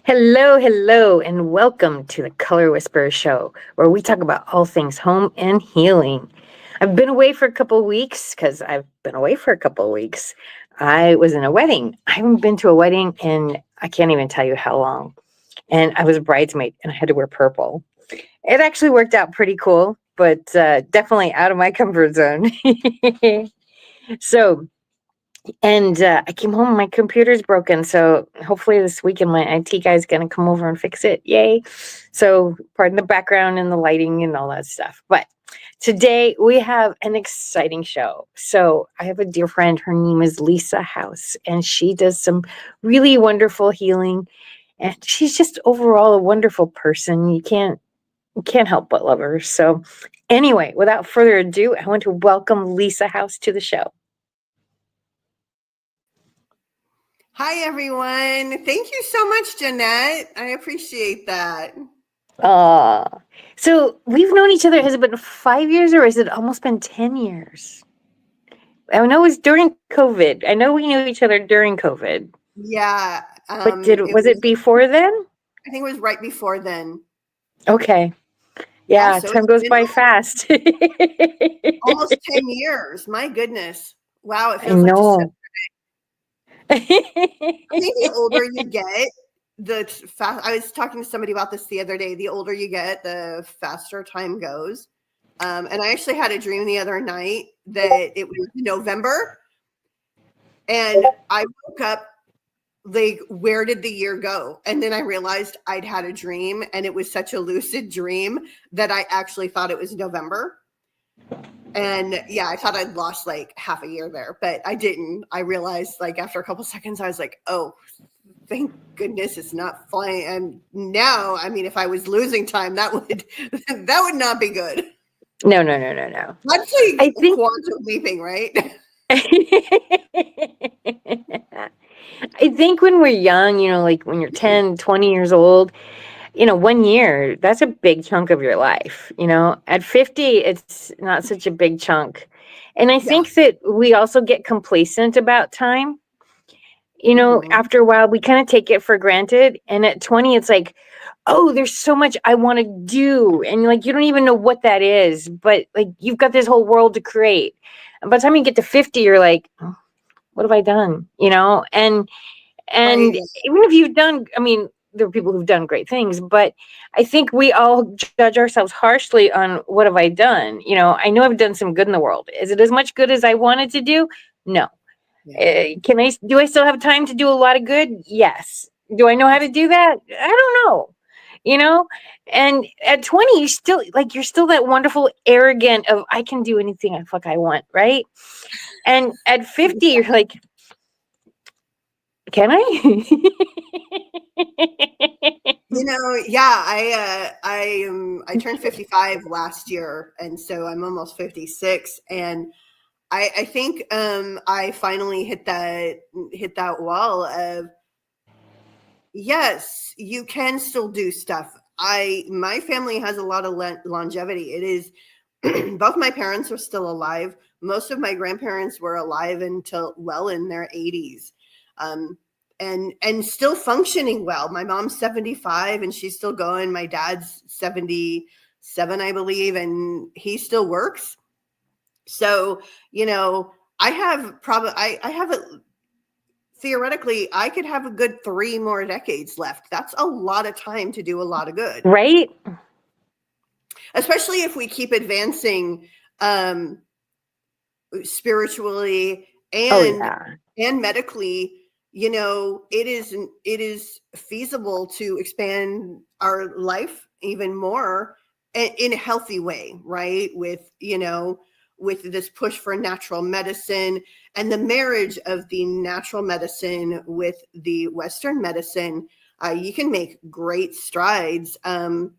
Hello, and welcome to the Color Whisperer Show, where we talk about all things home and healing. I've been away for a couple of weeks because I've been away for a couple of weeks. I was in a wedding. I haven't been to a wedding in I can't even tell you how long. And I was a bridesmaid and I had to wear purple. It actually worked out pretty cool, but definitely out of my comfort zone. So, and I came home, my computer's broken. So hopefully this weekend my IT guy's going to come over and fix it. Yay. So pardon the background and the lighting and all that stuff. But today we have an exciting show. So I have a dear friend. Her name is Lisa House, and she does some really wonderful healing. And she's just overall a wonderful person. You can't help but love her. So anyway, without further ado, I want to welcome Lisa House to the show. Hi, everyone. Thank you so much, Jeanette. I appreciate that. So we've known each other. Has it been 5 years or has it almost been 10 years? I know it was during COVID. I know we knew each other during COVID. Yeah. But was it before then? I think it was right before then. Okay. Yeah, so time goes by fast. Almost 10 years. My goodness. Wow, it feels I know. like just yesterday. I think the older you get, I was talking to somebody about this the other day. The older you get, the faster time goes. And I actually had a dream the other night that it was November. And I woke up like, where did the year go? And then I realized I'd had a dream, and it was such a lucid dream that I actually thought it was November. And yeah, I thought I'd lost like half a year there, but I didn't. I realized like after a couple seconds, I was like, oh, thank goodness it's not flying. And now, I mean, if I was losing time, that would not be good. No. That's like quantum leaping, right? I think when we're young, like when you're 10, 20 years old, 1 year, that's a big chunk of your life. At 50, it's not such a big chunk. And I think that we also get complacent about time. After a while, we kind of take it for granted. And at 20, it's like, oh, there's so much I want to do. And like, you don't even know what that is, but like, you've got this whole world to create. And by the time you get to 50, you're like, oh, what have I done? And right. Even if you've done, I mean, there are people who've done great things, but I think we all judge ourselves harshly on what have I done? I know I've done some good in the world. Is it as much good as I wanted to do? No. Yeah. Do I still have time to do a lot of good? Yes. Do I know how to do that? I don't know. And at 20, you're still that wonderful arrogant of I can do anything I want, right? And at 50, you're like, can I? Yeah, I turned 55 last year, and so I'm almost 56, and I think I finally hit that wall of, yes, you can still do stuff. My family has a lot of longevity. It is both my parents are still alive. Most of my grandparents were alive until well in their 80s. And still functioning well. My mom's 75 and she's still going. My dad's 77, I believe, and he still works. So, theoretically, I could have a good 3 more decades left. That's a lot of time to do a lot of good. Right? Especially if we keep advancing spiritually and medically. It is feasible to expand our life even more in a healthy way, right? With this push for natural medicine and the marriage of the natural medicine with the Western medicine, you can make great strides and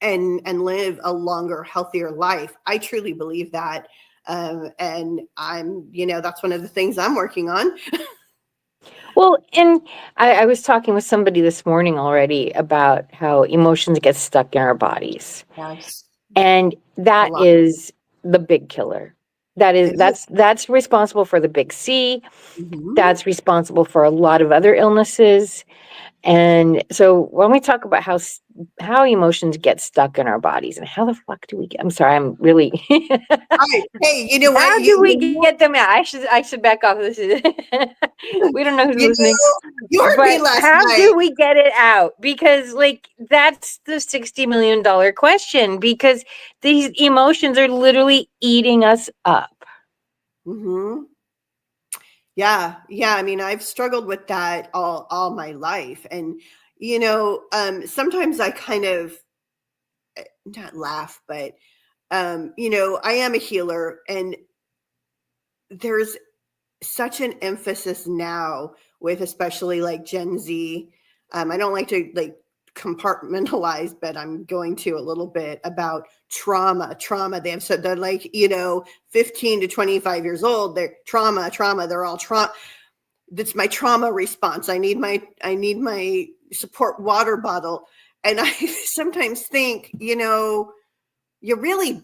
live a longer, healthier life. I truly believe that. And I'm, that's one of the things I'm working on. Well, and I was talking with somebody this morning already about how emotions get stuck in our bodies. Yes. And that is the big killer. That's responsible for the big C. Mhm. That's responsible for a lot of other illnesses. And so when we talk about how emotions get stuck in our bodies and how the fuck do we get, I'm sorry, I'm really Hey, you know what? how do we get them out? I should back off. This is we don't know who's listening. You heard me But last how night. do we get it out? Because like that's the $60 million question, because these emotions are literally eating us up. Mm-hmm. Yeah, yeah. I mean, I've struggled with that all my life, and sometimes I kind of not laugh, but I am a healer, and there's such an emphasis now with especially like Gen Z. I don't like to like compartmentalize, but I'm going to a little bit about trauma. They have said they're like 15 to 25 years old. They're trauma. They're all trauma. That's my trauma response. I need my support water bottle. And I sometimes think, you really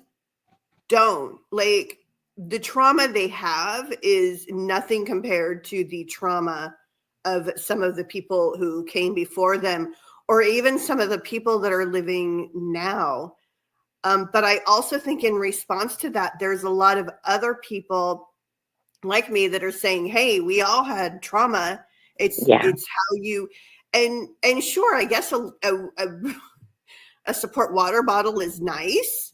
don't. Like, the trauma they have is nothing compared to the trauma of some of the people who came before them, or even some of the people that are living now. But I also think in response to that, there's a lot of other people like me that are saying, hey, we all had trauma. Yeah. It's how you, and sure, I guess a support water bottle is nice.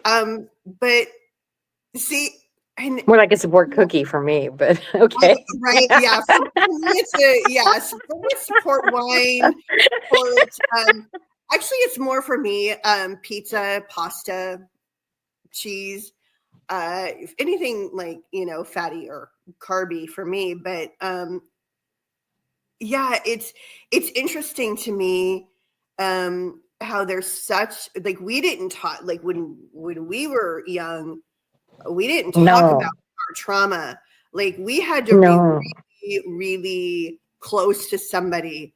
But see, and More like a support cookie for me, but okay. right, yeah, for me it's for me it's support wine, support. Actually, it's more for me pizza, pasta, cheese, if anything like fatty or carby for me. But yeah, it's interesting to me how there's such like we didn't talk like when we were young. We didn't talk about No, our trauma. Like, we had to be no, really, really close to somebody.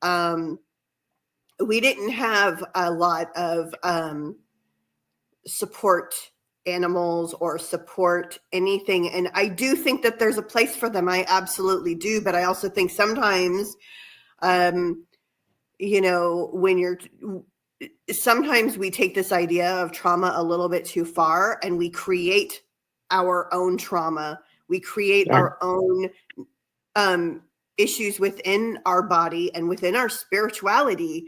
We didn't have a lot of support animals or support anything. And I do think that there's a place for them. I absolutely do. But I also think sometimes, when you're sometimes we take this idea of trauma a little bit too far, and we create our own trauma. We create yeah, our own issues within our body and within our spirituality,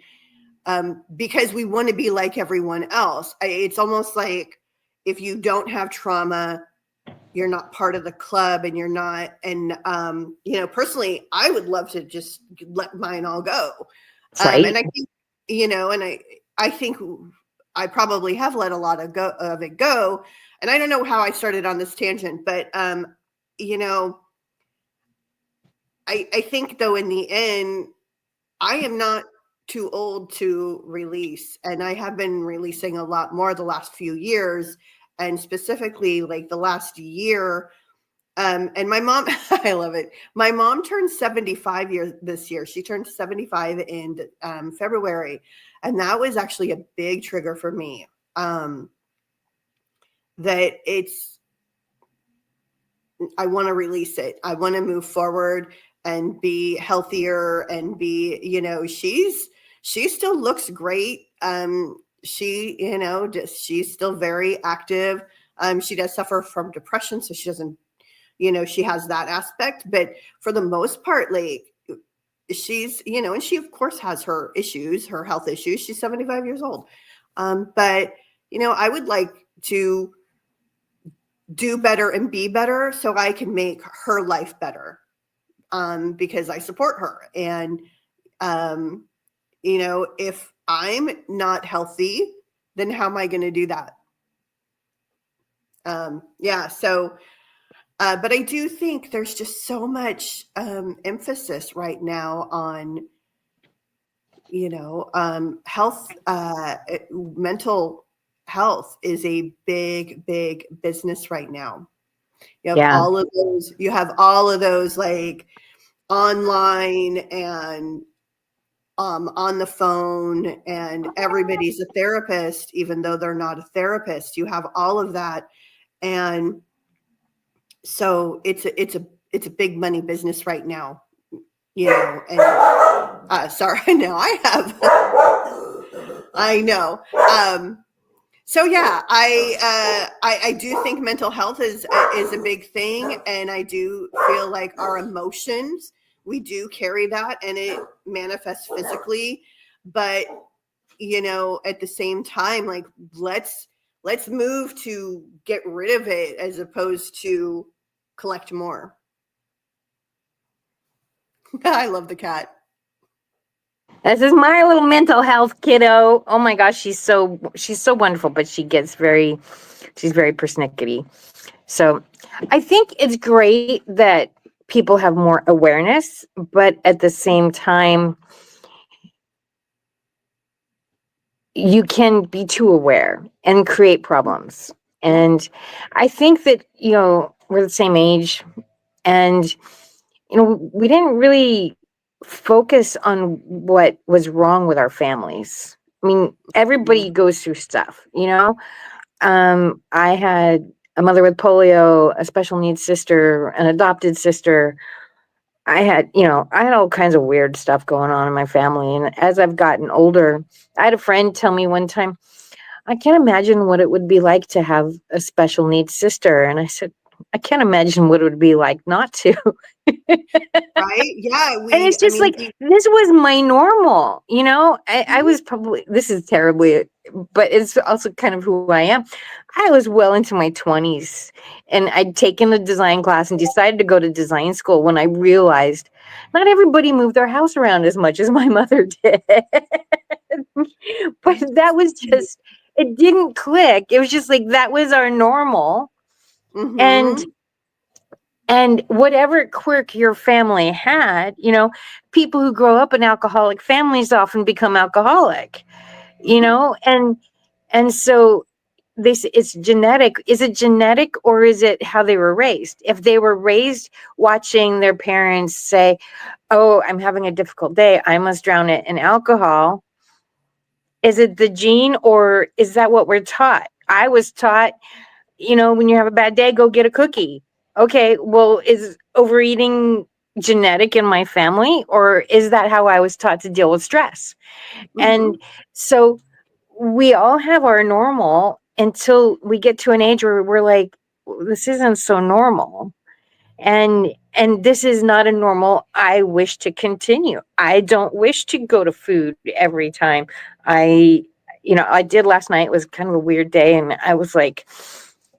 because we want to be like everyone else. It's almost like if you don't have trauma, you're not part of the club, and you're not. And personally, I would love to just let mine all go. right. And I think, and I think I probably have let a lot of it go. And I don't know how I started on this tangent, but I think though in the end, I am not too old to release, and I have been releasing a lot more the last few years, and specifically like the last year. And my mom, I love it. My mom turned 75 years this year. She turned 75 in February. And that was actually a big trigger for me. That I want to release it. I want to move forward and be healthier and be, she still looks great. She, she's still very active. She does suffer from depression, so she doesn't, she has that aspect, but for the most part, like, she's, and she of course has her issues, her health issues. She's 75 years old. But I would like to do better and be better so I can make her life better, because I support her. And if I'm not healthy, then how am I going to do that? Yeah, so but I do think there's just so much emphasis right now on, health. Mental health is a big, big business right now. You have Yeah, all of those. You have all of those like online and on the phone, and everybody's a therapist, even though they're not a therapist. You have all of that, and So it's a big money business right now, and sorry, now I have I know. So yeah, I do think mental health is a big thing, and I do feel like our emotions, we do carry that, and it manifests physically, but at the same time, like, let's move to get rid of it as opposed to collect more. I love the cat. This is my little mental health kiddo. Oh my gosh, she's so wonderful, but she's very persnickety. So I think it's great that people have more awareness, but at the same time, you can be too aware and create problems. And I think that, we're the same age, and, we didn't really focus on what was wrong with our families. I mean, everybody goes through stuff, I had a mother with polio, a special needs sister, an adopted sister. I had all kinds of weird stuff going on in my family. And as I've gotten older, I had a friend tell me one time, I can't imagine what it would be like to have a special needs sister. And I said, I can't imagine what it would be like not to. Right? Yeah, And it's just like, this was my normal, I was probably, this is terribly, but it's also kind of who I am. I was well into my 20s, and I'd taken a design class and decided to go to design school when I realized not everybody moved their house around as much as my mother did. But that was just, it didn't click. It was just like, that was our normal. And whatever quirk your family had, people who grow up in alcoholic families often become alcoholic, and so it's genetic. Is it genetic, or is it how they were raised? If they were raised watching their parents say, oh, I'm having a difficult day, I must drown it in alcohol. Is it the gene, or is that what we're taught? I was taught, when you have a bad day, go get a cookie. Okay, well, is overeating genetic in my family, or is that how I was taught to deal with stress? And so we all have our normal until we get to an age where we're like, this isn't so normal. And this is not a normal I wish to continue. I don't wish to go to food every time. I did last night. It was kind of a weird day, and I was like,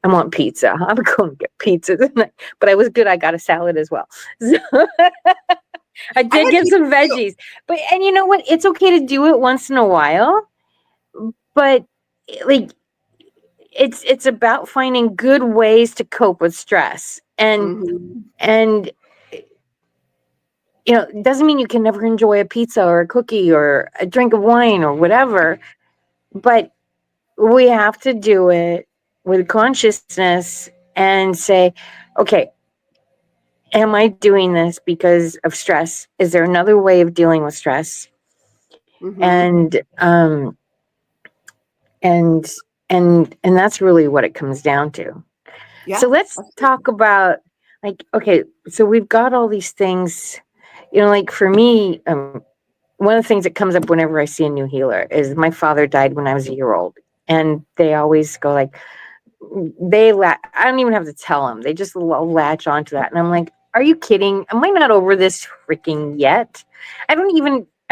I want pizza. I'm going to get pizza tonight. But I was good. I got a salad as well. So I did get some veggies. And you know what? It's okay to do it once in a while. But like, it's about finding good ways to cope with stress. And it doesn't mean you can never enjoy a pizza or a cookie or a drink of wine or whatever. But we have to do it with consciousness and say, okay, am I doing this because of stress? Is there another way of dealing with stress? And that's really what it comes down to. Yeah, so let's talk about, like, okay, so we've got all these things, like for me, one of the things that comes up whenever I see a new healer is my father died when I was a year old. And they always go like, I don't even have to tell them. They just latch onto that. And I'm like, are you kidding? Am I not over this freaking yet? I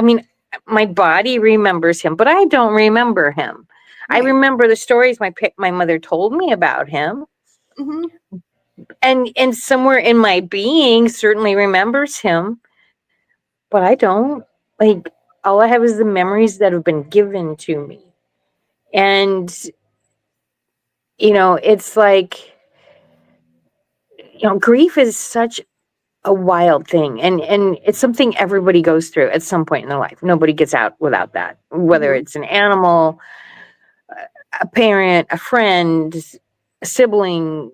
mean, my body remembers him, but I don't remember him. Right. I remember the stories my mother told me about him. And somewhere in my being certainly remembers him, but I don't. Like, all I have is the memories that have been given to me. And, it's like, grief is such a wild thing. And it's something everybody goes through at some point in their life. Nobody gets out without that, whether it's an animal, a parent, a friend, a sibling,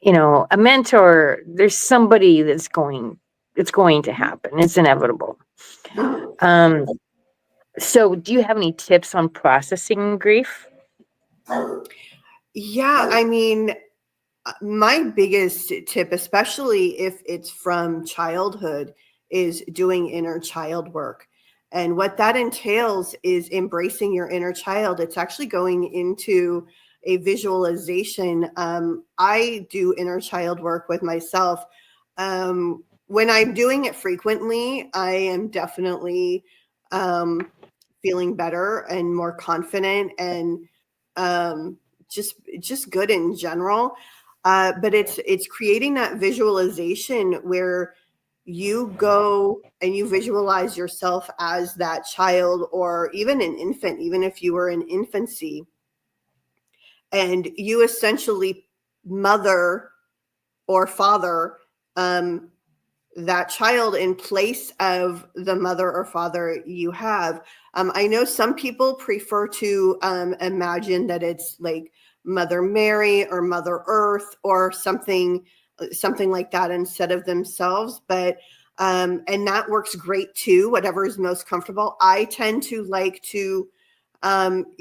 a mentor. There's somebody it's going to happen. It's inevitable. So do you have any tips on processing grief? Yeah, I mean, my biggest tip, especially if it's from childhood, is doing inner child work. And what that entails is embracing your inner child. It's actually going into a visualization. I do inner child work with myself. When I'm doing it frequently, I am definitely feeling better and more confident, and um, just good in general. But it's creating that visualization where you go and you visualize yourself as that child, or even an infant, even if you were in infancy, and you essentially mother or father um, that child in place of the mother or father you have. I know some people prefer to imagine that it's like Mother Mary or Mother Earth or something like that instead of themselves, but and that works great too, whatever is most comfortable. I tend to like to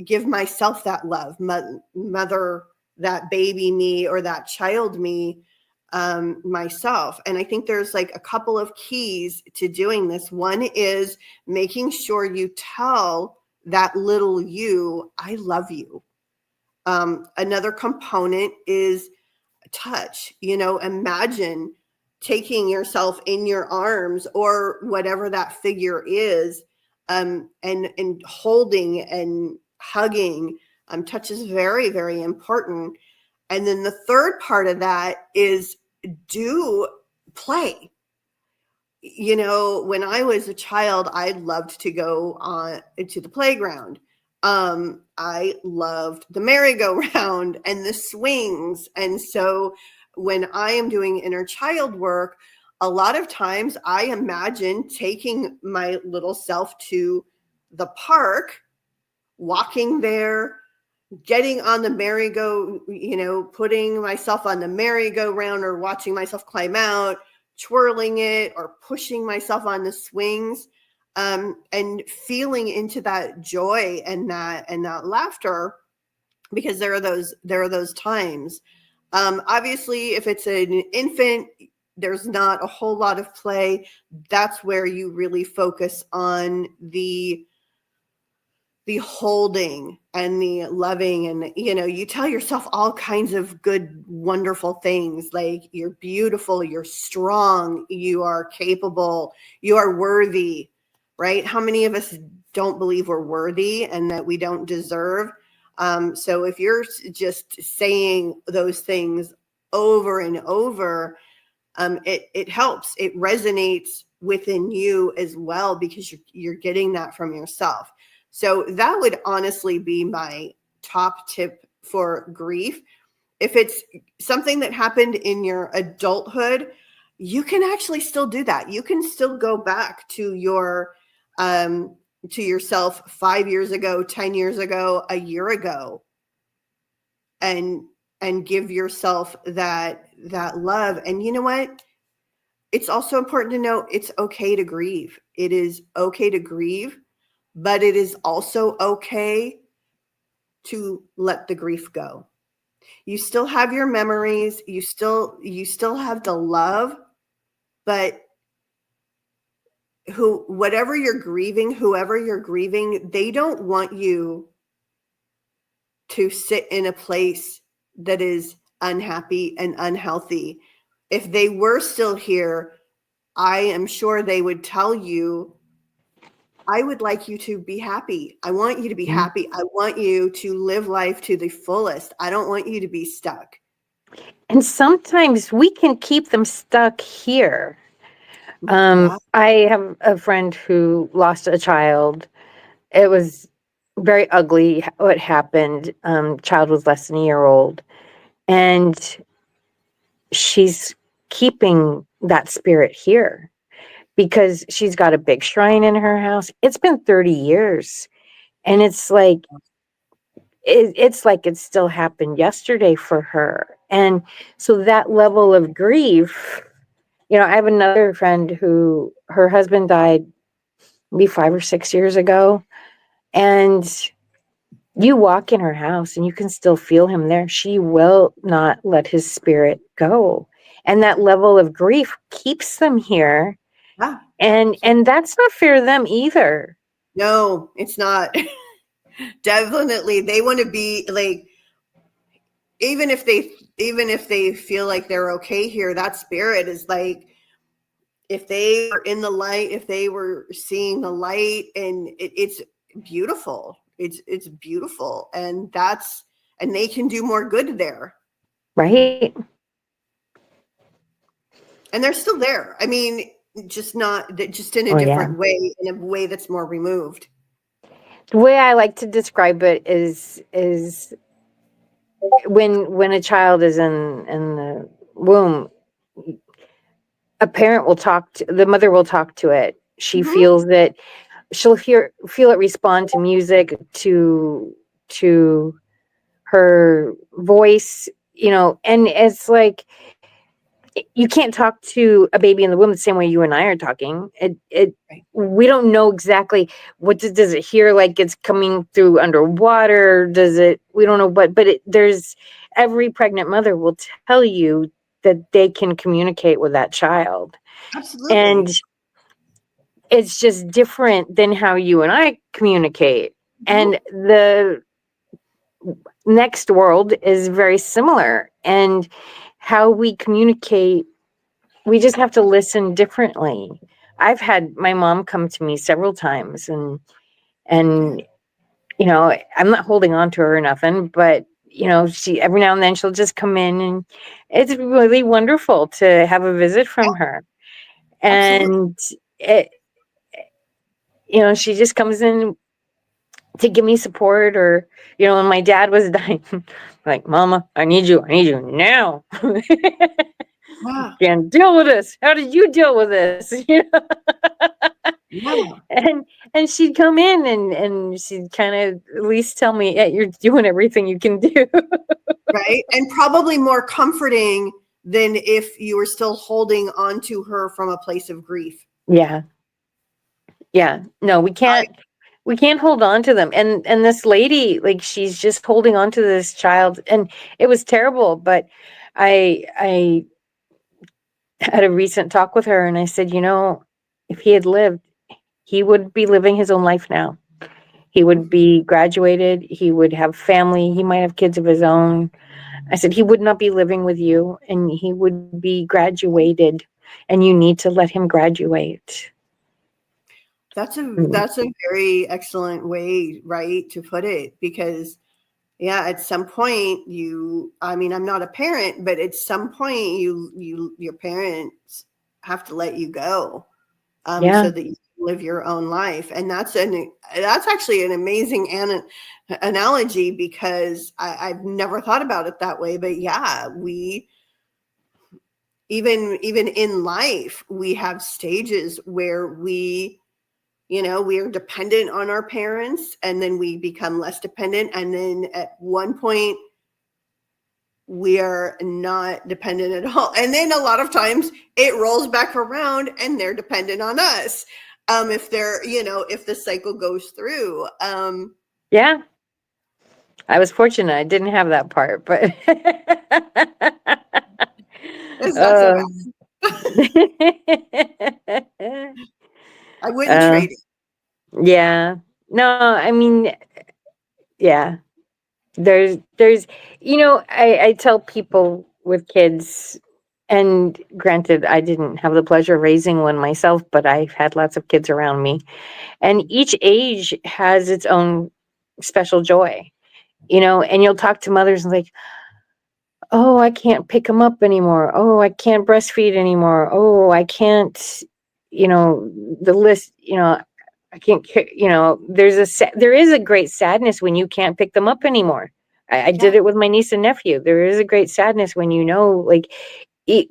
give myself that love, mother that baby me or that child me myself. And I think there's like a couple of keys to doing this. One is making sure you tell that little you, I love you. Another component is touch. Imagine taking yourself in your arms or whatever that figure is, and holding and hugging. Touch is very, very important. And then the third part of that is do play. When I was a child, I loved to go on to the playground. I loved the merry-go-round and the swings. And so when I am doing inner child work, a lot of times I imagine taking my little self to the park, walking there, getting on the putting myself on the merry-go-round or watching myself climb out, twirling it, or pushing myself on the swings, and feeling into that joy and that laughter, because there are those times. Obviously, if it's an infant, there's not a whole lot of play. That's where you really focus on the holding and the loving, and you tell yourself all kinds of good, wonderful things, like you're beautiful, you're strong, you are capable, you are worthy, right? How many of us don't believe we're worthy and that we don't deserve? So if you're just saying those things over and over, it helps, it resonates within you as well, because you're getting that from yourself. So that would honestly be my top tip for grief. If it's something that happened in your adulthood, you can actually still do that. You can still go back to yourself 5 years ago, 10 years ago, a year ago, and give yourself that love. And you know what? It's also important to know it's okay to grieve. It is okay to grieve, but it is also okay to let the grief go. You still have your memories, you still have the love, but whoever you're grieving, they don't want you to sit in a place that is unhappy and unhealthy. If they were still here, I am sure they would tell you, I would like you to be happy. I want you to be happy. I want you to live life to the fullest. I don't want you to be stuck. And sometimes we can keep them stuck here. Yeah. I have a friend who lost a child. It was very ugly what happened. Child was less than a year old. And she's keeping that spirit here because she's got a big shrine in her house. It's been 30 years. And it's like it still happened yesterday for her. And so that level of grief, I have another friend who her husband died maybe 5 or 6 years ago. And You walk in her house and you can still feel him there. She will not let his spirit go. And that level of grief keeps them here. Yeah. And that's not fair to them either. No, it's not. Definitely. They want to be like, even if they feel like they're okay here, that spirit is like, if they were in the light, if they were seeing the light, and it's beautiful. It's beautiful. And they can do more good there. Right? And they're still there. I mean, just in a different way, in a way that's more removed. The way I like to describe it is when a child is in the womb, a parent will the mother will talk to it. She feels that she'll feel it respond to music, to her voice, and it's like, you can't talk to a baby in the womb the same way you and I are talking. Right. We don't know exactly what does it hear like it's coming through underwater. We don't know what, but there's every pregnant mother will tell you that they can communicate with that child. Absolutely. And it's just different than how you and I communicate. And the next world is very similar. And how we communicate, we just have to listen differently. I've had my mom come to me several times, and I'm not holding on to her or nothing, but she every now and then she'll just come in, and it's really wonderful to have a visit from her. And it, she just comes in to give me support, or when my dad was dying, like, Mama, I need you now. Wow. Can't deal with this. How did you deal with this? Yeah. And she'd come in, and she'd kind of at least tell me, yeah, you're doing everything you can do. Right. And probably more comforting than if you were still holding on to her from a place of grief. Yeah. No, we can't hold on to them. And this lady, like, she's just holding on to this child, and it was terrible. But I had a recent talk with her, and I said, if he had lived, he would be living his own life now. He would be graduated. He would have family. He might have kids of his own. I said, he would not be living with you, and he would be graduated, and you need to let him graduate. That's a very excellent way, right, to put it, because at some point I'm not a parent, but at some point your parents have to let you go, so that you can live your own life. And that's actually an amazing analogy, because I've never thought about it that way. But we even in life, we have stages where we are dependent on our parents, and then we become less dependent. And then at one point we are not dependent at all. And then a lot of times it rolls back around and they're dependent on us. If if the cycle goes through. Yeah. I was fortunate. I didn't have that part, but It's not so bad. I wouldn't trade it. Yeah. No, I mean, yeah. There's I tell people with kids, and granted, I didn't have the pleasure of raising one myself, but I've had lots of kids around me, and each age has its own special joy, and you'll talk to mothers and like, oh, I can't pick them up anymore. Oh, I can't breastfeed anymore. Oh, I can't, the list, I can't, there is a great sadness when you can't pick them up anymore. I did it with my niece and nephew. There is a great sadness when like,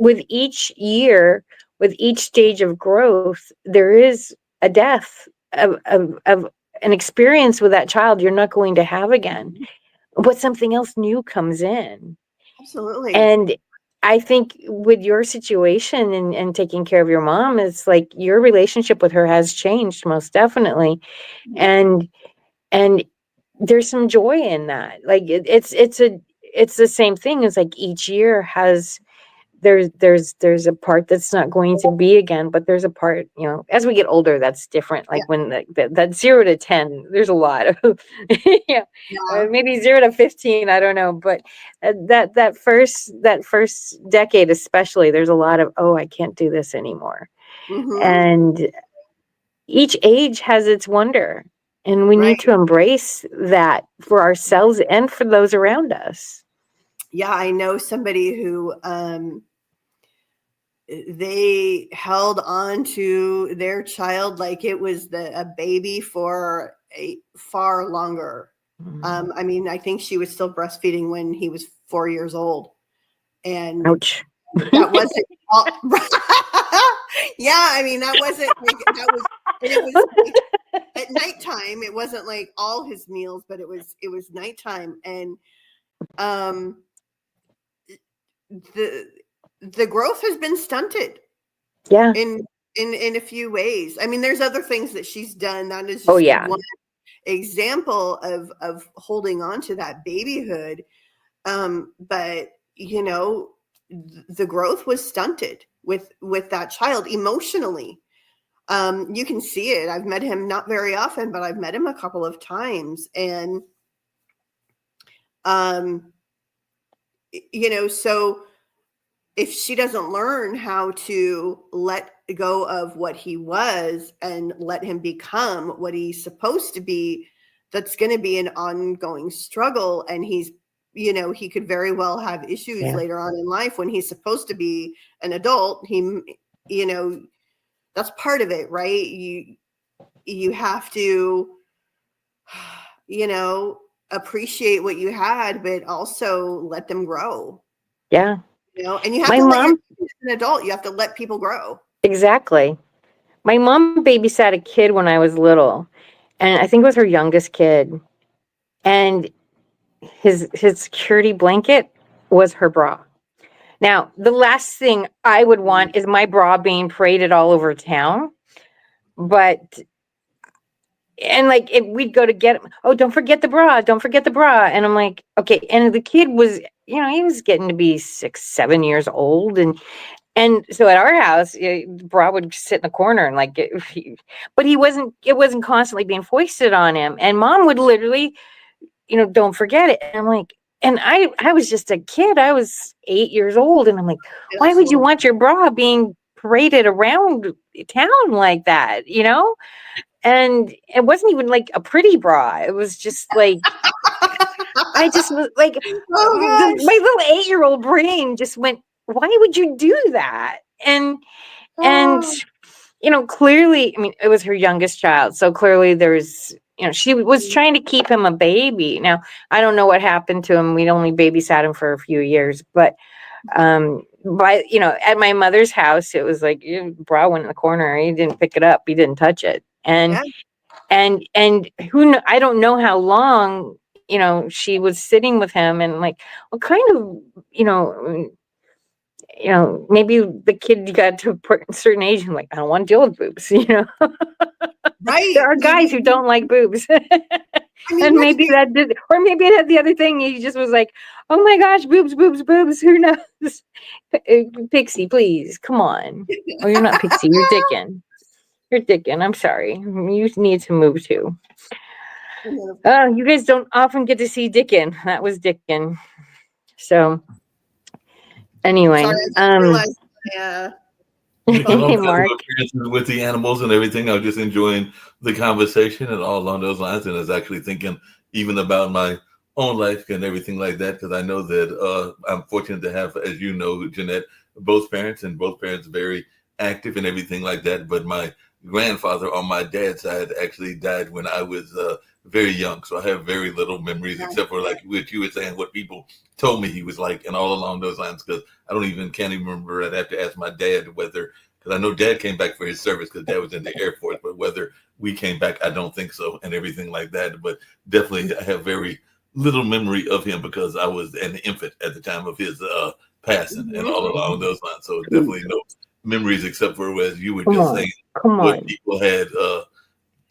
with each year, with each stage of growth, there is a death of an experience with that child you're not going to have again. But something else new comes in. Absolutely. And I think with your situation and taking care of your mom, it's like your relationship with her has changed most definitely. And there's some joy in that. Like it's the same thing as like each year has there's a part that's not going to be again, but there's a part, as we get older, that's different. Yeah. Like when that 0 to 10, there's a lot of yeah, Yeah. maybe 0 to 15, I don't know, but that first decade especially, there's a lot of, oh, I can't do this anymore. Mm-hmm. And each age has its wonder, and we Right. need to embrace that for ourselves and for those around us. Yeah, I know somebody who they held on to their child like it was a baby for a far longer. I mean, I think she was still breastfeeding when he was 4 years old, and Ouch. that wasn't all. Yeah, I mean, that wasn't like, that was, and it was like, at nighttime. It wasn't like all his meals, but it was nighttime, and um the growth has been stunted Yeah. in a few ways. I mean, there's other things that she's done. That is Oh just yeah. one example of holding on to that babyhood. But the growth was stunted with that child emotionally. You can see it. I've met him not very often, but I've met him a couple of times, and so if she doesn't learn how to let go of what he was and let him become what he's supposed to be, that's going to be an ongoing struggle. And he could very well have issues Yeah. later on in life when he's supposed to be an adult. That's part of it, right? You have to, appreciate what you had, but also let them grow. Yeah. And you have My to let mom, an adult, you have to let people grow. exactly. My mom babysat a kid when I was little, and I think it was her youngest kid. And his security blanket was her bra. Now, the last thing I would want is my bra being paraded all over town. But and like if we'd go to get him, oh, don't forget the bra, don't forget the bra. And I'm like, okay. And the kid was, he was getting to be 6, 7 years old. And so at our house, the bra would sit in the corner and like, but it wasn't constantly being foisted on him. And mom would literally, don't forget it. And I'm like, and I was just a kid. I was 8 years old. And I'm like, why would you Absolutely. want your bra being paraded around town like that? And it wasn't even like a pretty bra. It was just like, I just was like, Oh my gosh. little 8-year-old brain just went, why would you do that? And Oh. clearly, I mean, it was her youngest child. So clearly there's, she was trying to keep him a baby. Now, I don't know what happened to him. We'd only babysat him for a few years, but at my mother's house, it was like bra went in the corner. He didn't pick it up. He didn't touch it. And Yeah. and I don't know how long, she was sitting with him, and like, what kind of, maybe the kid got to a certain age and like, I don't want to deal with boobs. There Right. are guys who don't like boobs. I mean, And let's maybe be that did, or maybe it had the other thing. He just was like, oh my gosh, boobs, boobs, boobs. Who knows? Pixie, please, come on. Oh, you're not Pixie. You're Dickin. You're Dickin. I'm sorry. You need to move too. You guys don't often get to see Dickin. That was Dickin. So sorry, anyway, I just realized phone hey was Mark. Experiences with the animals and everything. I was just enjoying the conversation and all along those lines, and I was actually thinking even about my own life and everything like that, because I know that I'm fortunate to have, as you know, Jeanette, both parents, and both parents very active and everything like that. But my grandfather on my dad's side actually died when I was very young, so I have very little memories except for like what you were saying, what people told me he was like, and all along those lines. Because I can't even remember. I'd have to ask my dad whether, because I know dad came back for his service because dad was in the Air Force, but whether we came back, I don't think so, and everything like that. But definitely, I have very little memory of him because I was an infant at the time of his passing, and all along those lines. So definitely no memories except for, as you were Come just on. saying, Come what on. people had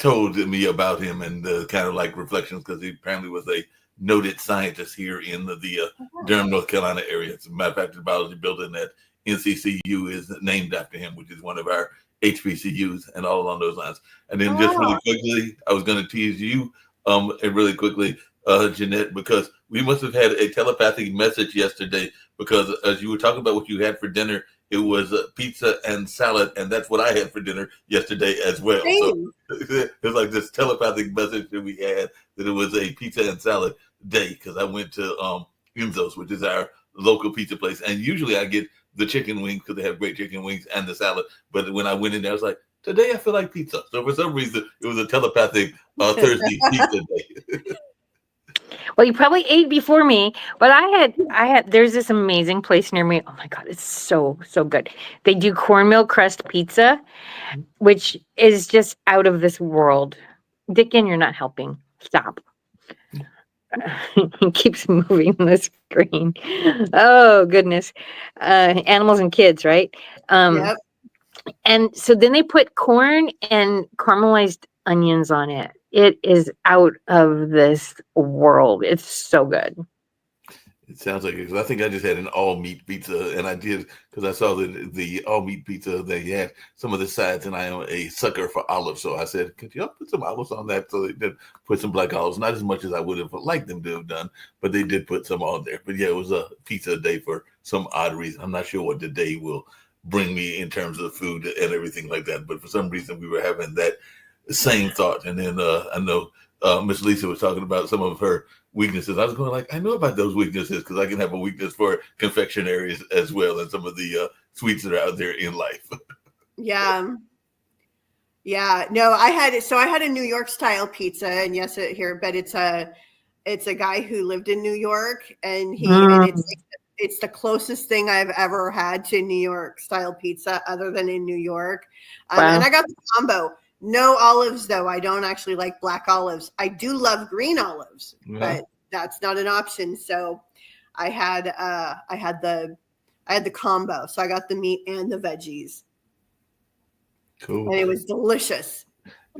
told me about him and the kind of like reflections, because he apparently was a noted scientist here in the Durham, North Carolina area. As a matter of fact, the biology building at NCCU is named after him, which is one of our HBCUs, and all along those lines. And then just really quickly, I was going to tease you, and really quickly, Jeanette, because we must have had a telepathic message yesterday, because as you were talking about what you had for dinner, it was pizza and salad, and that's what I had for dinner yesterday as well. Same. So it was like this telepathic message that we had, that it was a pizza and salad day, because I went to Enzo's, which is our local pizza place, and usually I get the chicken wings because they have great chicken wings and the salad. But when I went in there, I was like, today I feel like pizza. So for some reason, it was a telepathic Thursday pizza day. Well, you probably ate before me, but I had, there's this amazing place near me. Oh my God, it's so good. They do cornmeal crust pizza, which is just out of this world. Dickin, you're not helping. Stop. He keeps moving the screen. Oh goodness. Animals and kids, right? Yep. And so then they put corn and caramelized onions on it. It is out of this world. It's so good. It sounds like it, because I think I just had an all meat pizza, and I did because I saw the all meat pizza, they had some of the sides, and I am a sucker for olives, so I said, could you put some olives on that? So they did put some black olives, not as much as I would have liked them to have done, but they did put some on there. But yeah, it was a pizza day for some odd reason. I'm not sure what the day will bring me in terms of food and everything like that, but for some reason we were having that same thought. And then I know Miss Lisa was talking about some of her weaknesses. I was going like, I know about those weaknesses, because I can have a weakness for confectionaries as well, and some of the sweets that are out there in life. Yeah. No, I had a New York style pizza, and yes, but it's a guy who lived in New York, and it's the closest thing I've ever had to New York style pizza, other than in New York. Wow. And I got the combo. No olives, though. I don't actually like black olives. I do love green olives, but that's not an option. So I had the combo. So I got the meat and the veggies. Cool. And it was delicious.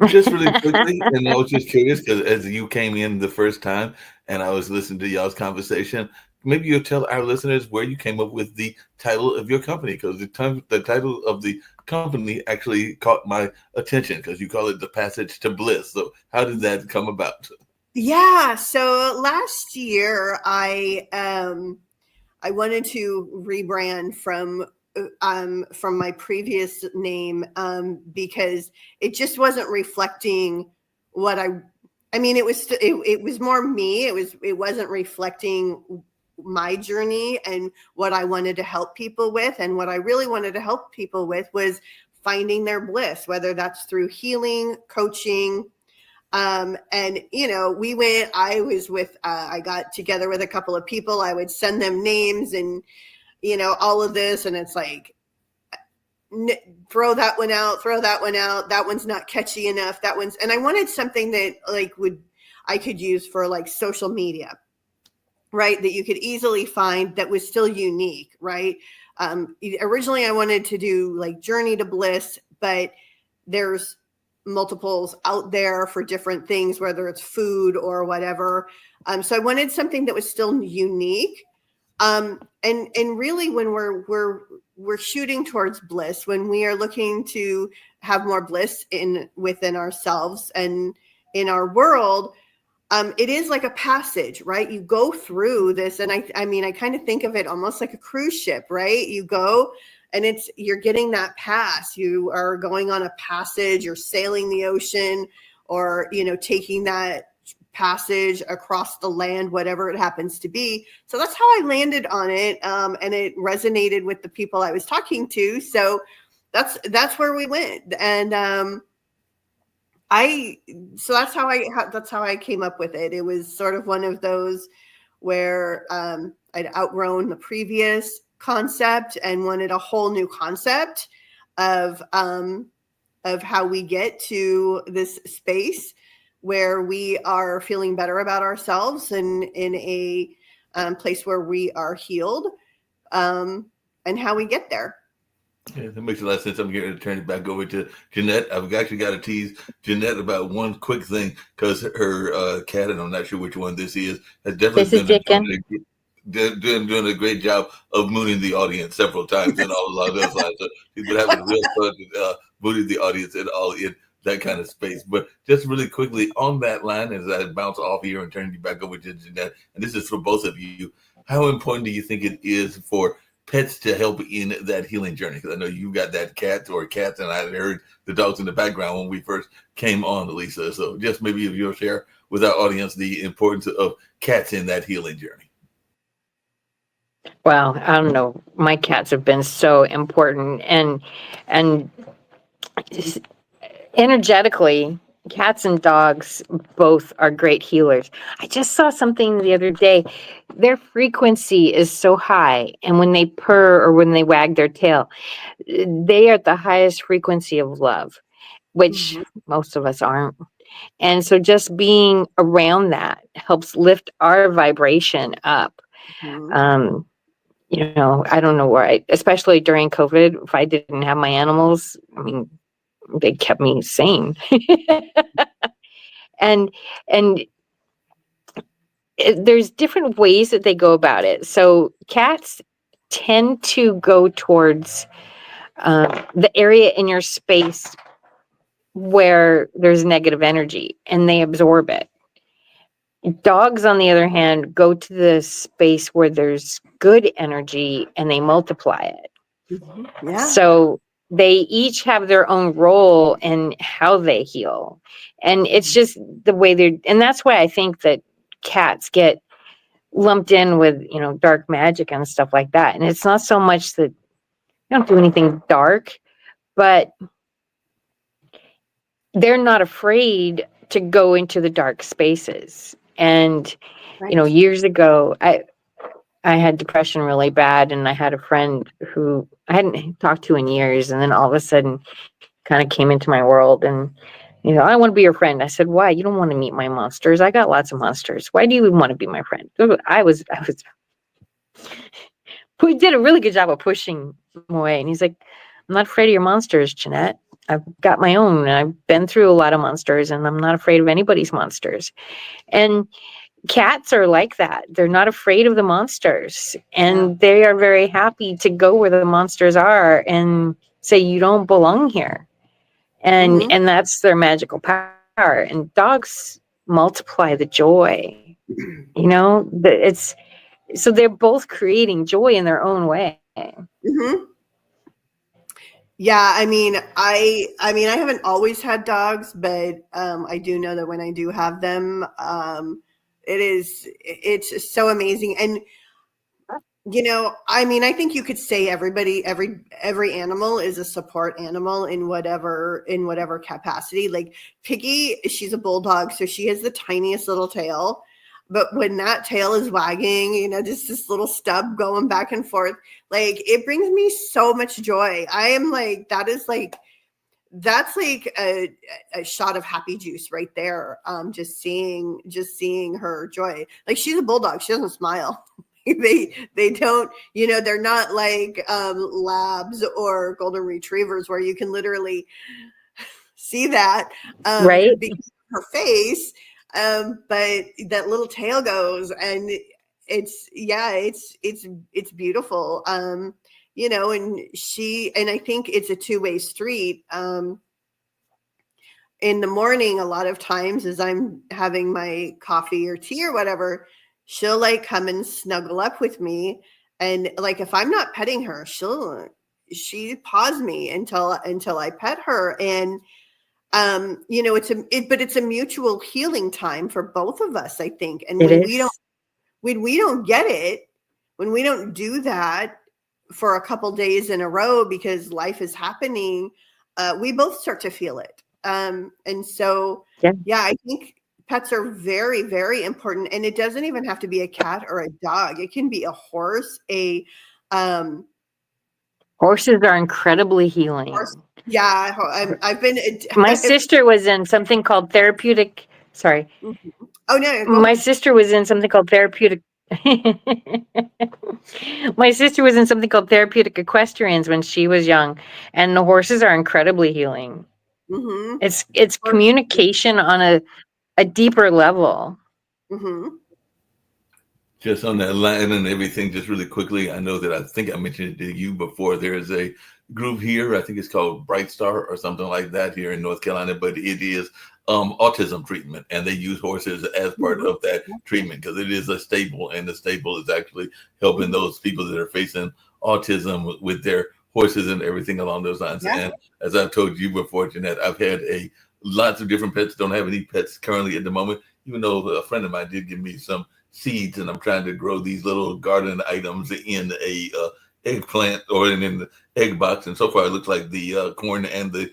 Just really quickly, and I was just curious, because as you came in the first time and I was listening to y'all's conversation, maybe you'll tell our listeners where you came up with the title of your company, because the title of the company actually caught my attention, because you call it The Passage to Bliss. So how did that come about? Yeah. So last year I wanted to rebrand from my previous name, because it just wasn't reflecting what I mean, it was more me. It wasn't reflecting my journey and what I wanted to help people with. And what I really wanted to help people with was finding their bliss, whether that's through healing, coaching. And I got together with a couple of people. I would send them names and, all of this. And it's like, throw that one out. That one's not catchy enough. And I wanted something that I could use for like social media, right? That you could easily find, that was still unique, right? Originally I wanted to do like Journey to Bliss, but there's multiples out there for different things, whether it's food or whatever. So I wanted something that was still unique. And really, when we're shooting towards bliss, when we are looking to have more bliss within ourselves and in our world, it is like a passage, right? You go through this, and I mean, I kind of think of it almost like a cruise ship, right? You go, and you're getting that pass. You are going on a passage, you're sailing the ocean, or, taking that passage across the land, whatever it happens to be. So that's how I landed on it. And it resonated with the people I was talking to. So that's where we went. And, that's how I came up with it. It was sort of one of those where, I'd outgrown the previous concept and wanted a whole new concept of how we get to this space where we are feeling better about ourselves and in a place where we are healed, and how we get there. Yeah, that makes a lot of sense. I'm going to turn it back over to Jeanette. I've actually got to tease Jeanette about one quick thing because her cat, and I'm not sure which one this is, has This definitely is been Dickon. doing a great job of mooning the audience several times and all along those lines. So she's been having real fun mooning the audience and all in that kind of space. But just really quickly on that line, as I bounce off here and turn you back over to Jeanette, and this is for both of you, how important do you think it is for pets to help in that healing journey? Because I know you got that cat or cats, and I heard the dogs in the background when we first came on, Lisa. So just maybe if you'll share with our audience the importance of cats in that healing journey. Well, I don't know. My cats have been so important, and energetically, cats and dogs both are great healers. I just saw something the other day. Their frequency is so high, and when they purr or when they wag their tail, they are at the highest frequency of love, which Mhm. most of us aren't. And so just being around that helps lift our vibration up. Mhm. Um, I don't know why, especially during COVID, if I didn't have my animals, I mean, they kept me sane. and and there's different ways that they go about it. So cats tend to go towards the area in your space where there's negative energy, and they absorb it. Dogs, on the other hand, go to the space where there's good energy and they multiply it. Mhm. Yeah. So they each have their own role in how they heal. And it's just the way and that's why I think that cats get lumped in with, dark magic and stuff like that. And it's not so much that they don't do anything dark, but they're not afraid to go into the dark spaces. And, Right. years ago, I had depression really bad, and I had a friend who I hadn't talked to in years, and then all of a sudden kind of came into my world, and I want to be your friend. I said, why? You don't want to meet my monsters. I got lots of monsters. Why do you even want to be my friend? We did a really good job of pushing him away, and he's like, I'm not afraid of your monsters, Jeanette. I've got my own, and I've been through a lot of monsters, and I'm not afraid of anybody's monsters. And cats are like that. They're not afraid of the monsters, Yeah. and they are very happy to go where the monsters are and say, you don't belong here. And Mhm. and that's their magical power. And dogs multiply the joy. It's so they're both creating joy in their own way. Mhm. Yeah, I mean, I haven't always had dogs, but I do know that when I do have them, it's so amazing. And I mean, I think you could say every animal is a support animal in whatever capacity. Like Piggy, she's a bulldog, so she has the tiniest little tail. But when that tail is wagging, just this little stub going back and forth, like it brings me so much joy. I am like, that's like a shot of happy juice right there. Just seeing her joy. Like she's a bulldog. She doesn't smile. They don't, they're not like labs or golden retrievers where you can literally see that Right? because of her face. But that little tail goes, and it's beautiful. And I think it's a two-way street. In the morning, a lot of times as I'm having my coffee or tea or whatever, she'll like come and snuggle up with me. And like if I'm not petting her, she paws me until I pet her. And but it's a mutual healing time for both of us, I think. And It when we don't is. when we don't get it, when we don't do that for a couple days in a row because life is happening, we both start to feel it. And so, Yeah. yeah, I think pets are very, very important. And it doesn't even have to be a cat or a dog. It can be a horse, a Horses are incredibly horse. healing. Yeah, I've been. My sister was in something called therapeutic. Sorry. Oh no, go My ahead. sister was in something called therapeutic My sister was in something called therapeutic equestrians when she was young, and the horses are incredibly healing. Mm-hmm. It's communication on a deeper level. Mm-hmm. Just on that line and everything, just really quickly, I know that I think I mentioned it to you before. There is a group here, I think it's called Bright Star or something like that here in North Carolina, but it is autism treatment, and they use horses as part of that treatment because it is a stable, and the stable is actually helping those people that are facing autism with their horses and everything along those lines. Yeah. And as I've told you before, Jeanette, I've had lots of different pets. Don't have any pets currently at the moment, even though a friend of mine did give me some seeds, and I'm trying to grow these little garden items in a eggplant or in the egg box. And so far, it looks like the corn and the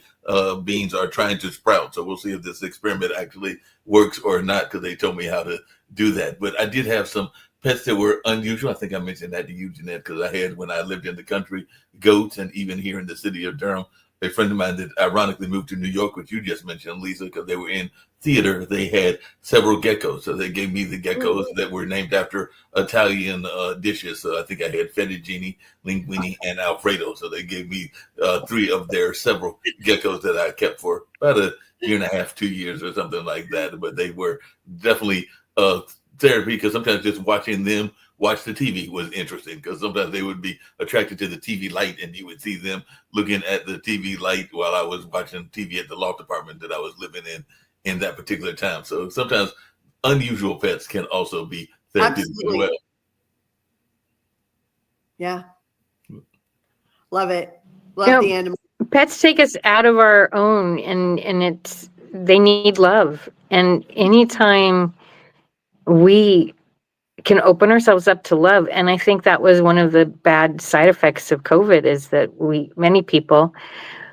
beans are trying to sprout. So we'll see if this experiment actually works or not, because they told me how to do that. But I did have some pets that were unusual. I think I mentioned that to you, Jeanette, because I had, when I lived in the country, goats, and even here in the city of Durham, a friend of mine that ironically moved to New York, which you just mentioned, Lisa, because they were in theater. They had several geckos. So they gave me the geckos that were named after Italian dishes. So I think I had fettuccine, linguine, and Alfredo. So they gave me 3 of their several geckos that I kept for about a year and a half, 2 years or something like that. But they were definitely therapy, because sometimes just watching them watch the TV was interesting, because sometimes they would be attracted to the TV light, and you would see them looking at the TV light while I was watching TV at the loft apartment that I was living in that particular time. So sometimes unusual pets can also be therapeutic as well. Yeah. Love it. Love the animal. Pets take us out of our own, and they need love. And anytime we can open ourselves up to love, and I think that was one of the bad side effects of COVID, is that many people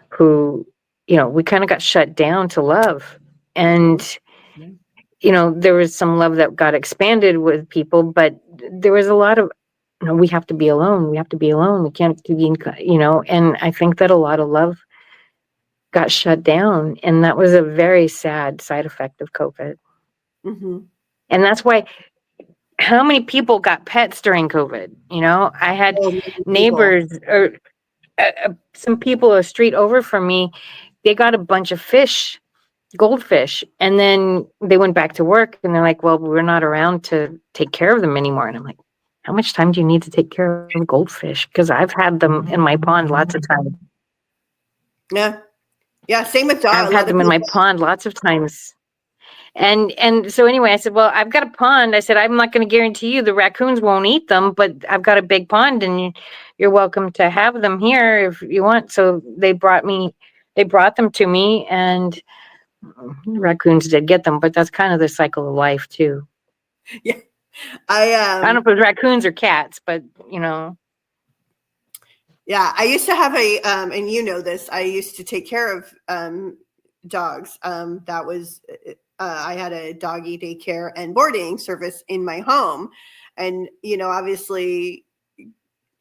who, we kind of got shut down to love. And there was some love that got expanded with people, but there was a lot of, we have to be alone. We have to be alone. We can't be, and I think that a lot of love got shut down. And that was a very sad side effect of COVID. Mm-hmm. And that's why, how many people got pets during COVID? I had neighbors or some people a street over from me, they got a bunch of goldfish, and then they went back to work, and they're like, well, we're not around to take care of them anymore. And I'm like, how much time do you need to take care of goldfish? Because I've had them in my pond lots of times. Yeah, same with dogs. I've had them in my pond lots of times. And so anyway, I said, well, I've got a pond. I said, I'm not going to guarantee you the raccoons won't eat them, but I've got a big pond, and you're welcome to have them here if you want. So they brought them to me, and raccoons did get them, but that's kind of the cycle of life too. Yeah. I don't know if it was raccoons or cats, but Yeah, I used to have and this, I used to take care of dogs. That was, I had a doggy daycare and boarding service in my home. And, obviously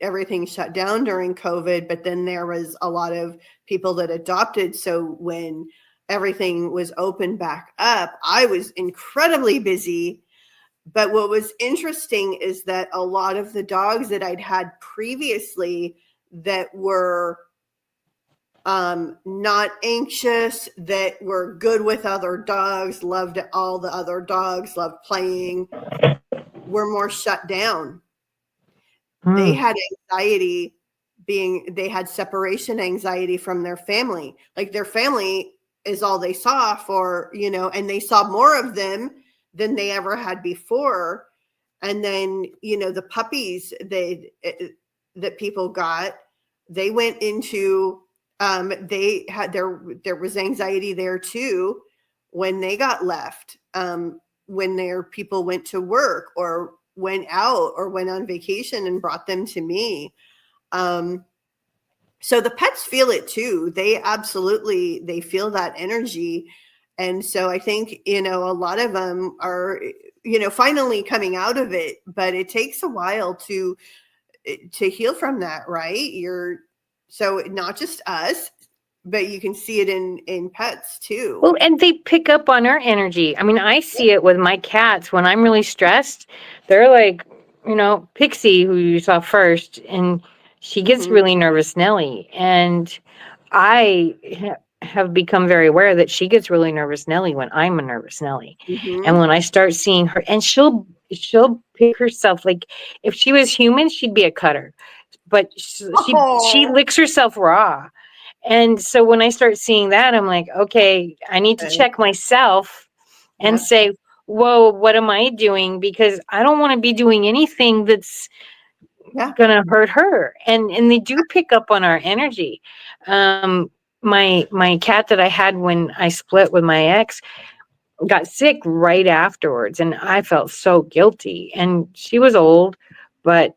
everything shut down during COVID, but then there was a lot of people that adopted. So when everything was open back up, I was incredibly busy. But what was interesting is that a lot of the dogs that I'd had previously that were not anxious, that were good with other dogs, loved all the other dogs, loved playing, were more shut down. They had anxiety, they had separation anxiety from their family. Like their family is all they saw for, and they saw more of them than they ever had before. And then, the puppies that people got, they went into, they had there was anxiety there too when they got left, when their people went to work or went out or went on vacation and brought them to me. So the pets feel it too. They feel that energy. And so I think, a lot of them are, finally coming out of it, but it takes a while to heal from that, right? So not just us, but you can see it in pets too. Well, and they pick up on our energy. I mean, I see it with my cats. When I'm really stressed, they're like Pixie, who you saw first, and she gets Mhm. really nervous, Nelly. And I have become very aware that she gets really nervous, Nelly, when I'm a nervous Nelly. And Mhm. when I start seeing her, and she'll pick herself, like if she was human, she'd be a cutter, but she Oh, licks herself raw. And so when I start seeing that, I'm like, okay, I need to okay. check myself and Yep. say, whoa, what am I doing? Because I don't want to be doing anything that's Yeah. gonna hurt her. And they do pick up on our energy. My cat that I had when I split with my ex got sick right afterwards, and I felt so guilty. And she was old, but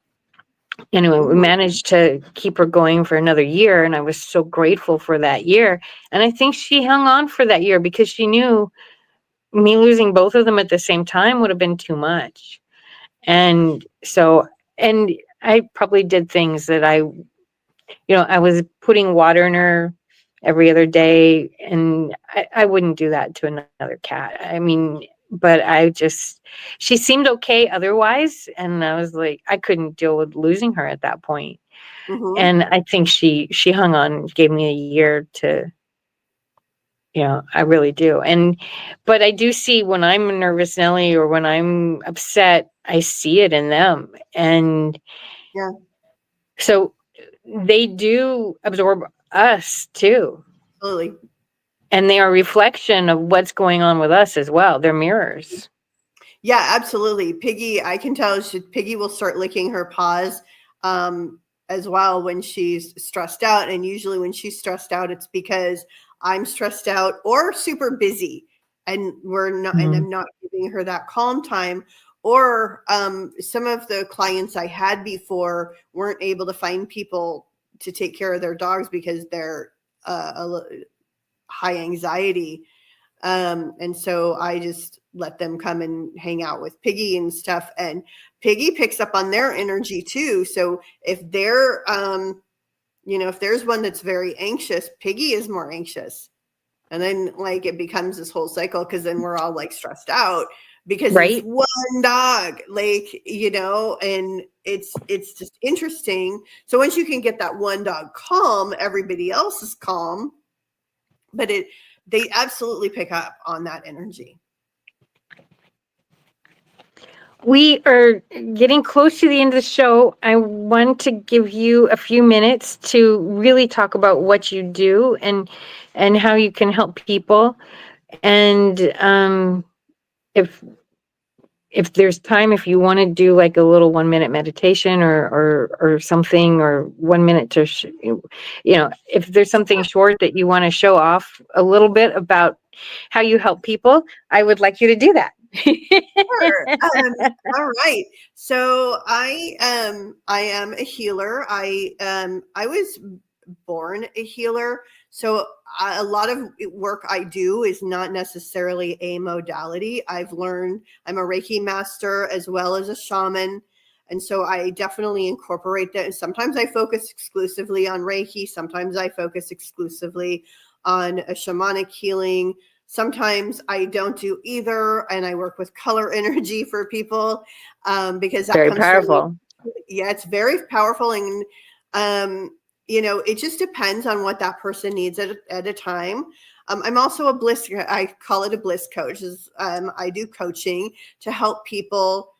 anyway, we Mhm. managed to keep her going for another year, and I was so grateful for that year. And I think she hung on for that year because she knew me losing both of them at the same time would have been too much. And so, and I probably did things that I was putting water in her every other day, and I wouldn't do that to another cat. I mean, but she seemed okay otherwise. And I was like, I couldn't deal with losing her at that point. Mhm. And I think she hung on, gave me a year to, I really do. But I do see when I'm a nervous Nelly or when I'm upset, I see it in them. And Yeah. so they do absorb us too. Absolutely. And they are a reflection of what's going on with us as well. They're mirrors. Yeah, absolutely. Piggy, I can tell Piggy will start licking her paws as well when she's stressed out. And usually when she's stressed out, it's because I'm stressed out or super busy and I'm not giving her that calm time. Or some of the clients I had before weren't able to find people to take care of their dogs because they're high anxiety. And so I just let them come and hang out with Piggy and stuff. And Piggy picks up on their energy too. So if if there's one that's very anxious, Piggy is more anxious. And then like it becomes this whole cycle because then we're all like stressed out because it's Right? one dog, and it's just interesting. So once you can get that one dog calm, everybody else is calm. But they absolutely pick up on that energy. We are getting close to the end of the show. I want to give you a few minutes to really talk about what you do and how you can help people. And if there's time, if you want to do like a little 1 minute meditation or something, or 1 minute to, if there's something short that you want to show off a little bit about how you help people, I would like you to do that. Sure. All right. So I am a healer. I was born a healer. So a lot of work I do is not necessarily a modality. I've learned I'm a Reiki master as well as a shaman. And so I definitely incorporate that. Sometimes I focus exclusively on Reiki. Sometimes I focus exclusively on a shamanic healing. Sometimes I don't do either, and I work with color energy for people because that Very comes from me. powerful. Yeah, it's very powerful, and it just depends on what that person needs at a time. I'm also a bliss. I call it a bliss coach. I do coaching to help people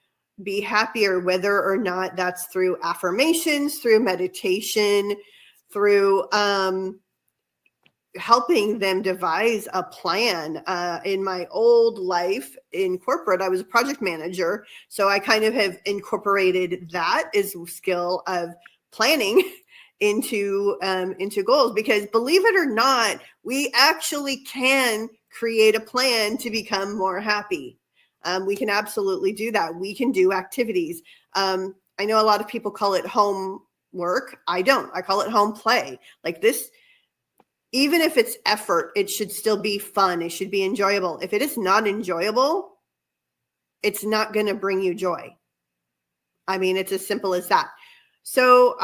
be happier, whether or not that's through affirmations, through meditation, through helping them devise a plan. In my old life in corporate, I was a project manager. So I kind of have incorporated that as a skill of planning into goals, because believe it or not, we actually can create a plan to become more happy. We can absolutely do that. We can do activities. I know a lot of people call it home work. I don't. I call it home play. Like this, even if it's effort, it should still be fun. It should be enjoyable. If it is not enjoyable, it's not going to bring you joy. I mean, it's as simple as that. So,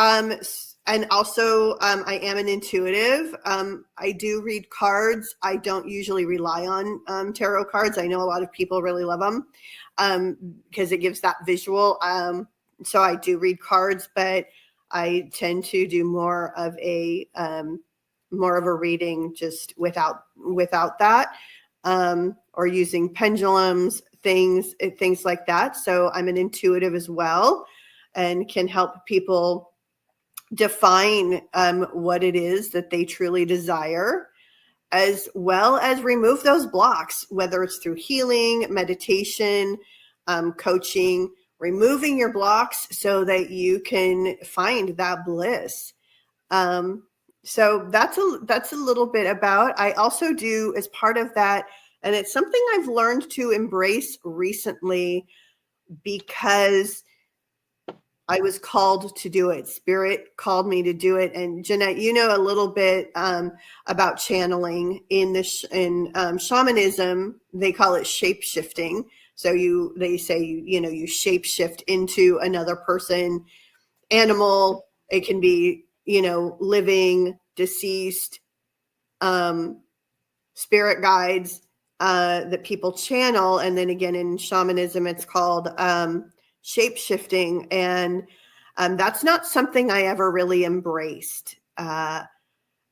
and also, I am an intuitive. I do read cards. I don't usually rely on tarot cards. I know a lot of people really love them because it gives that visual so I do read cards, but I tend to do more of a reading just without that, or using pendulums, things like that. So I'm an intuitive as well, and can help people define what it is that they truly desire, as well as remove those blocks, whether it's through healing, meditation, coaching, removing your blocks so that you can find that bliss. So that's a little bit about. I also do, as part of that, and it's something I've learned to embrace recently because I was called to do it. Spirit called me to do it. And Jeanette, you know a little bit about channeling in shamanism. They call it shape shifting. So they say you shape shift into another person, animal. It can be living, deceased, spirit guides that people channel. And then again, in shamanism, it's called shape shifting. And that's not something I ever really embraced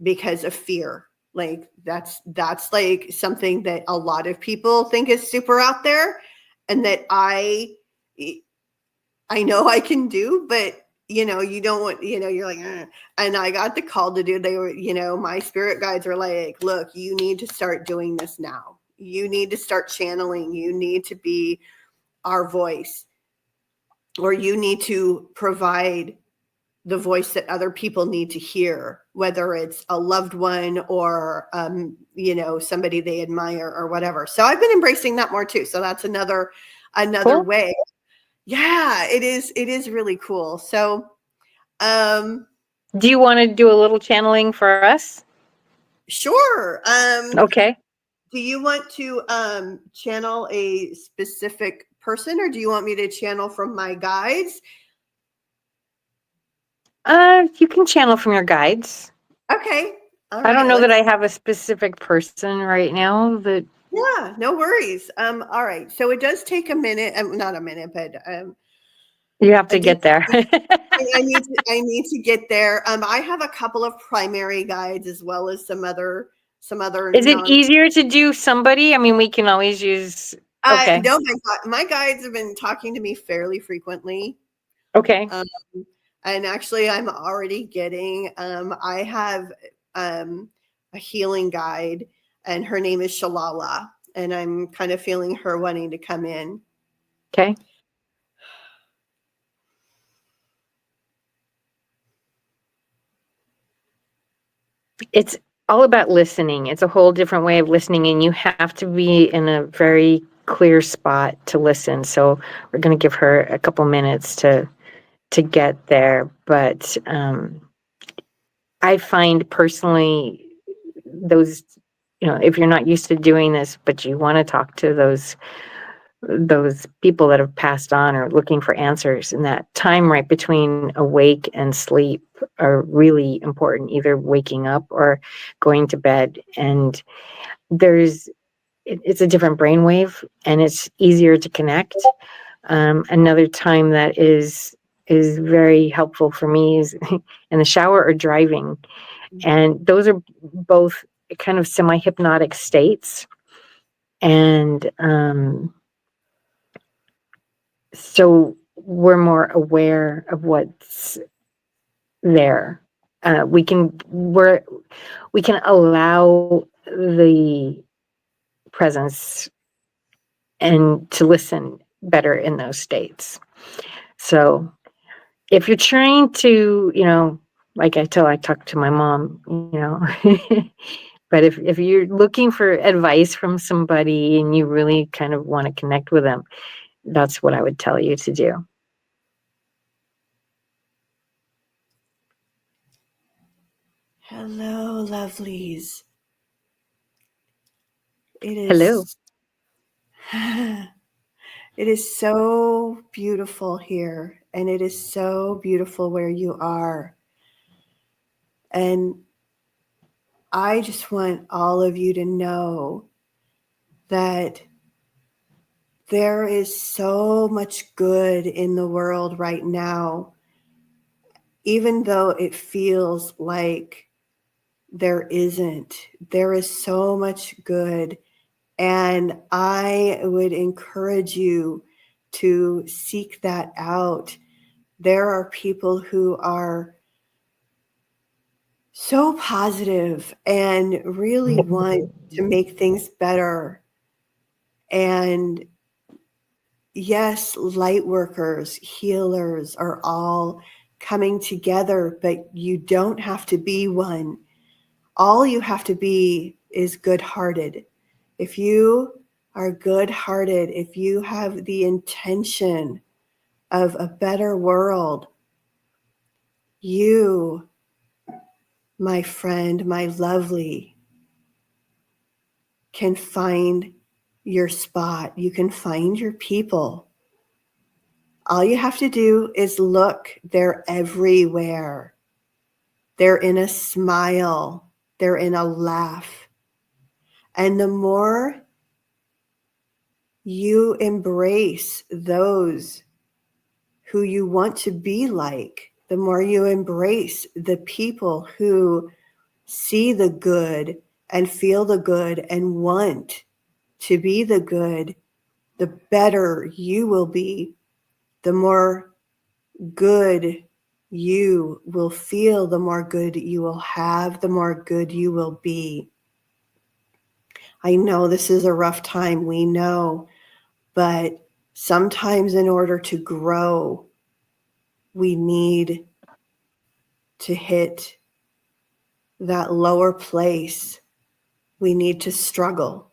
because of fear. Like that's like something that a lot of people think is super out there, and that I know I can do, but you don't want, you're like, and I got the call to do, they were, my spirit guides were like, look, you need to start doing this now. You need to start channeling. You need to be our voice, or you need to provide the voice that other people need to hear, whether it's a loved one or, somebody they admire or whatever. So I've been embracing that more too. So that's another Cool. way. Yeah, it is really cool. So, Do you want to do a little channeling for us? sure. Okay. Do you want to channel a specific person, or do you want me to channel from my guides? You can channel from your guides. Okay. All I don't right. know that I have a specific person right now that. Yeah, no worries. All right. So it does take a minute, not a minute, but You have to I do. get there. I need to get there. I have a couple of primary guides as well as some other Is it easier to do somebody? I mean, we can always use. Okay. No, my guides have been talking to me fairly frequently. Okay. And actually, I'm already getting. I have a healing guide, and her name is Shalala, and I'm kind of feeling her wanting to come in. Okay. It's all about listening. It's a whole different way of listening, and you have to be in a very clear spot to listen. So we're going to give her a couple minutes to get there. But I find personally those, if you're not used to doing this, but you want to talk to those people that have passed on or looking for answers, and that time right between awake and sleep are really important, either waking up or going to bed. And it's a different brainwave, and it's easier to connect. Another time that is very helpful for me is in the shower or driving, and those are both kind of semi-hypnotic states. And so we're more aware of what's there. We can allow the presence and to listen better in those states. So if you're trying to, like I talk to my mom, but if you're looking for advice from somebody and you really kind of want to connect with them, that's what I would tell you to do. Hello, lovelies. It is. Hello. It is so beautiful here, and it is so beautiful where you are. And I just want all of you to know that there is so much good in the world right now, even though it feels like there isn't. There is so much good. And I would encourage you to seek that out. There are people who are so positive and really want to make things better. And yes, light workers, healers are all coming together, but you don't have to be one. All you have to be is good-hearted. If you are good-hearted, if you have the intention of a better world, you, my friend, my lovely, can find your spot. You can find your people. All you have to do is look. They're everywhere. They're in a smile. They're in a laugh. And the more you embrace those who you want to be like, the more you embrace the people who see the good and feel the good and want to be the good, the better you will be. The more good you will feel, the more good you will have, the more good you will be. I know this is a rough time, we know, but sometimes in order to grow, we need to hit that lower place. We need to struggle.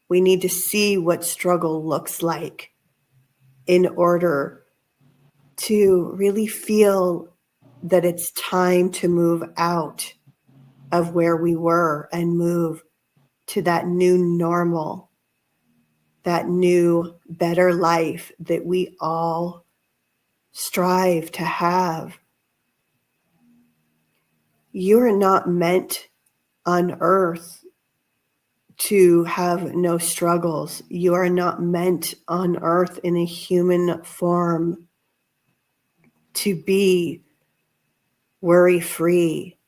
We need to see what struggle looks like in order to really feel that it's time to move out of where we were and move to that new normal, that new better life that we all strive to have. You are not meant on earth to have no struggles. You are not meant on earth in a human form to be worry-free.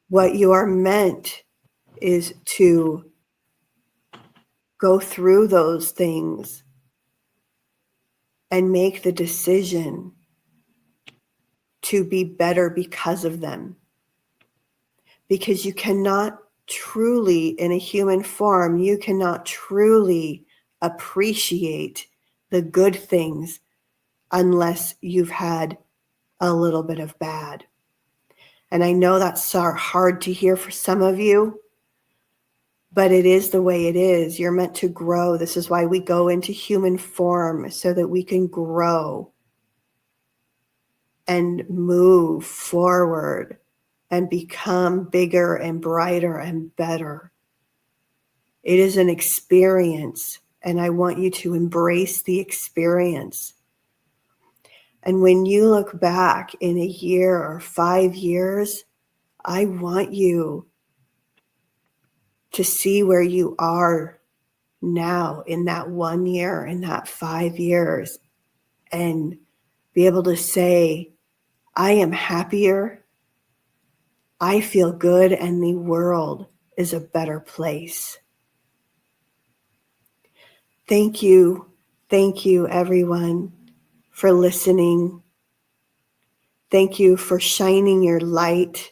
What you are meant is to go through those things and make the decision to be better because of them. Because you cannot truly, in a human form, you cannot truly appreciate the good things unless you've had a little bit of bad. And I know that's hard to hear for some of you, but it is the way it is. You're meant to grow. This is why we go into human form, so that we can grow and move forward and become bigger and brighter and better. It is an experience, and I want you to embrace the experience. And when you look back in a year or 5 years, I want you to see where you are now in that 1 year, in that 5 years, and be able to say, I am happier, I feel good, and the world is a better place. Thank you everyone for listening. Thank you for shining your light.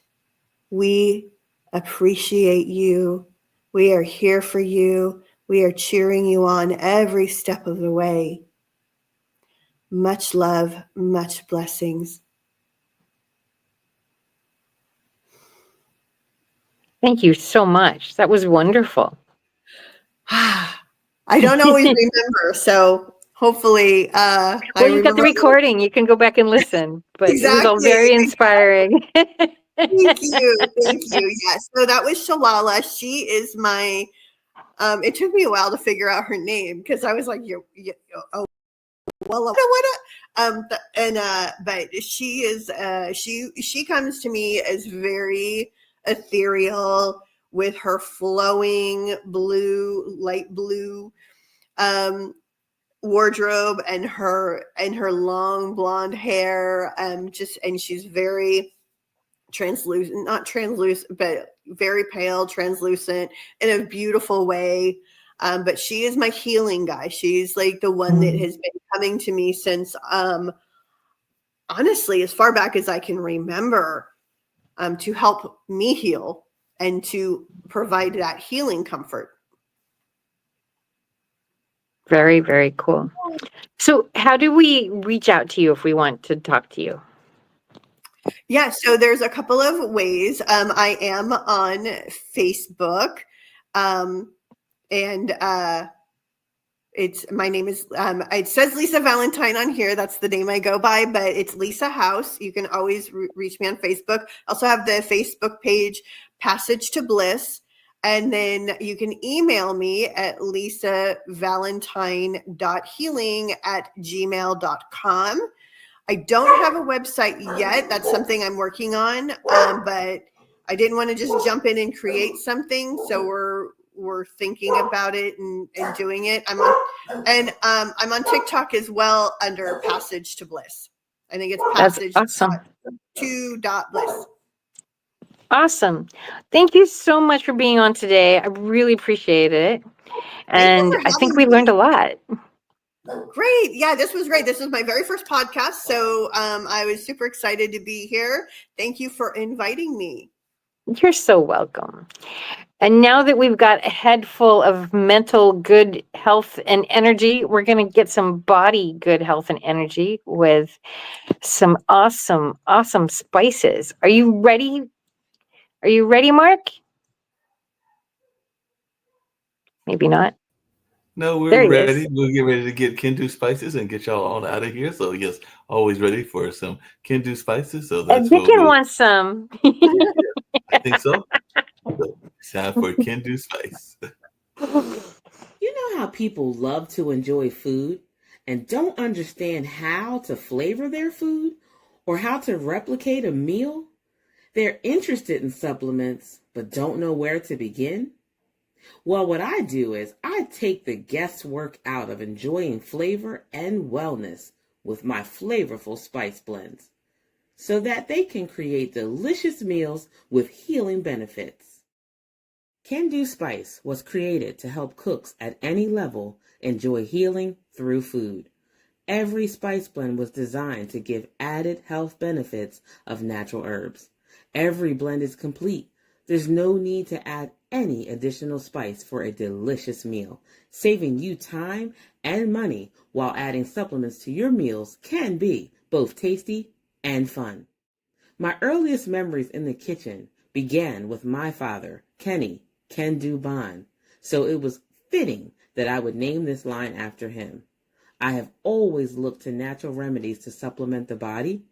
We appreciate you. We are here for you. We are cheering you on every step of the way. Much love, much blessings. Thank you so much. That was wonderful. I don't always remember, so hopefully well, you've got the recording. You can go back and listen. But exactly. It was all very inspiring. Thank you. Yes. So that was Shalala. She is my, it took me a while to figure out her name because I was like, but she is, she comes to me as very ethereal with her flowing blue, light blue, wardrobe and her long blonde hair. And she's very translucent, not translucent, but very pale, translucent in a beautiful way. But she is my healing guy. She's like the one that has been coming to me since, honestly, as far back as I can remember, to help me heal and to provide that healing comfort. Very, very cool. So how do we reach out to you if we want to talk to you? Yeah, so there's a couple of ways. I am on Facebook, and my name is it says Lisa Valentine on here. That's the name I go by, but it's Lisa House. You can always reach me on Facebook. I also have the Facebook page Passage to Bliss, and then you can email me at lisavalentine.healing@gmail.com. I don't have a website yet. That's something I'm working on, but I didn't want to just jump in and create something. So we're thinking about it and doing it. I'm on TikTok as well under Passage to Bliss. I think it's Passage awesome. to Bliss. Awesome. Thank you so much for being on today. I really appreciate it. And I think we learned a lot. Great. Yeah, this was great. This was my very first podcast. So I was super excited to be here. Thank you for inviting me. You're so welcome. And now that we've got a head full of mental good health and energy, we're going to get some body good health and energy with some awesome, awesome spices. Are you ready? Are you ready, Mark? Maybe not. No, we're ready. We'll get ready to get Kendu spices and get y'all on out of here. So yes, always ready for some Kendu spices. So that's what Vicken wants some. I think so. It's time for Kendu spice. You know how people love to enjoy food and don't understand how to flavor their food or how to replicate a meal? They're interested in supplements but don't know where to begin? Well, what I do is I take the guesswork out of enjoying flavor and wellness with my flavorful spice blends so that they can create delicious meals with healing benefits. Kendu Spice was created to help cooks at any level enjoy healing through food. Every spice blend was designed to give added health benefits of natural herbs. Every blend is complete. There's no need to add any additional spice for a delicious meal. Saving you time and money while adding supplements to your meals can be both tasty and fun. My earliest memories in the kitchen began with my father, Kenny Kendu Bond, so it was fitting that I would name this line after him. I have always looked to natural remedies to supplement the body,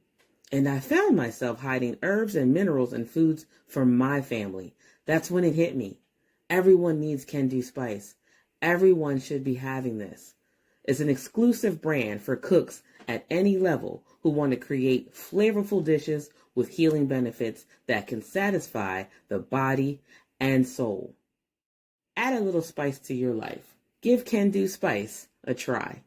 and I found myself hiding herbs and minerals in foods for my family. That's when it hit me. Everyone needs Kendu Spice. Everyone should be having this. It's an exclusive brand for cooks at any level who want to create flavorful dishes with healing benefits that can satisfy the body and soul. Add a little spice to your life. Give Kendu Spice a try.